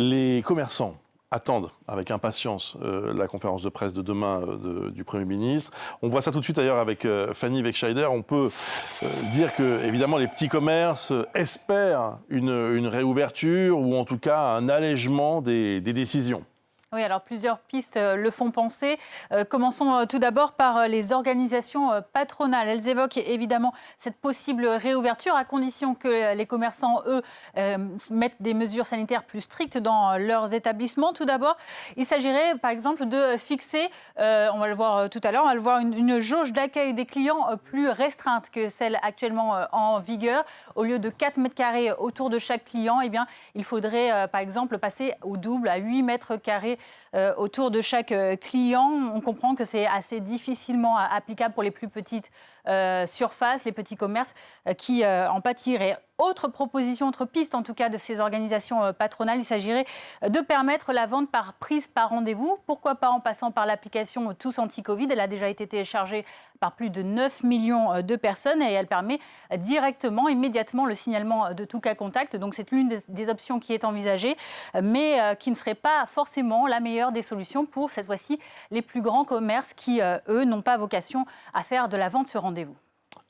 Les commerçants attendent avec impatience la conférence de presse de demain du Premier ministre. On voit ça tout de suite d'ailleurs avec Fanny Wegscheider. On peut dire que, évidemment, les petits commerces espèrent une réouverture ou en tout cas un allègement des décisions. Oui, alors plusieurs pistes le font penser. Commençons tout d'abord par les organisations patronales. Elles évoquent évidemment cette possible réouverture à condition que les commerçants, eux, mettent des mesures sanitaires plus strictes dans leurs établissements. Tout d'abord, il s'agirait par exemple de fixer, on va le voir tout à l'heure, on va le voir, une jauge d'accueil des clients plus restreinte que celle actuellement en vigueur. Au lieu de 4 mètres carrés autour de chaque client, eh bien, il faudrait par exemple passer au double, à 8 mètres carrés autour de chaque client. On comprend que c'est assez difficilement applicable pour les plus petites surfaces, les petits commerces qui en pâtiraient. Autre proposition, autre piste en tout cas de ces organisations patronales, il s'agirait de permettre la vente par prise par rendez-vous. Pourquoi pas en passant par l'application Tous Anti-Covid. Elle a déjà été téléchargée par plus de 9 millions de personnes et elle permet directement, immédiatement le signalement de tout cas contact. Donc c'est l'une des options qui est envisagée, mais qui ne serait pas forcément la meilleure des solutions pour cette fois-ci les plus grands commerces qui, eux, n'ont pas vocation à faire de la vente sur rendez-vous.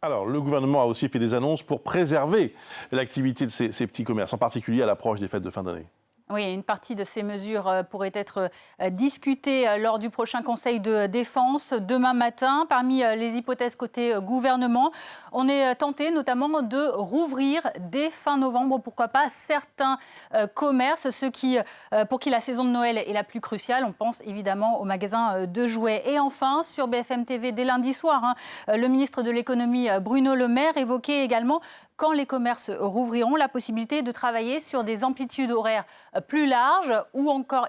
Alors, le gouvernement a aussi fait des annonces pour préserver l'activité de ces petits commerces, en particulier à l'approche des fêtes de fin d'année. Oui, une partie de ces mesures pourrait être discutée lors du prochain Conseil de défense demain matin. Parmi les hypothèses côté gouvernement, on est tenté notamment de rouvrir dès fin novembre, pourquoi pas, certains commerces, pour qui la saison de Noël est la plus cruciale. On pense évidemment aux magasins de jouets. Et enfin, sur BFM TV dès lundi soir, le ministre de l'économie Bruno Le Maire évoquait également, quand les commerces rouvriront, la possibilité de travailler sur des amplitudes horaires plus larges ou encore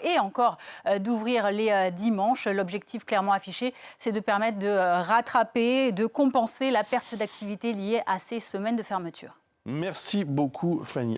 d'ouvrir les dimanches. L'objectif clairement affiché, c'est de permettre de rattraper, de compenser la perte d'activité liée à ces semaines de fermeture. Merci beaucoup, Fanny.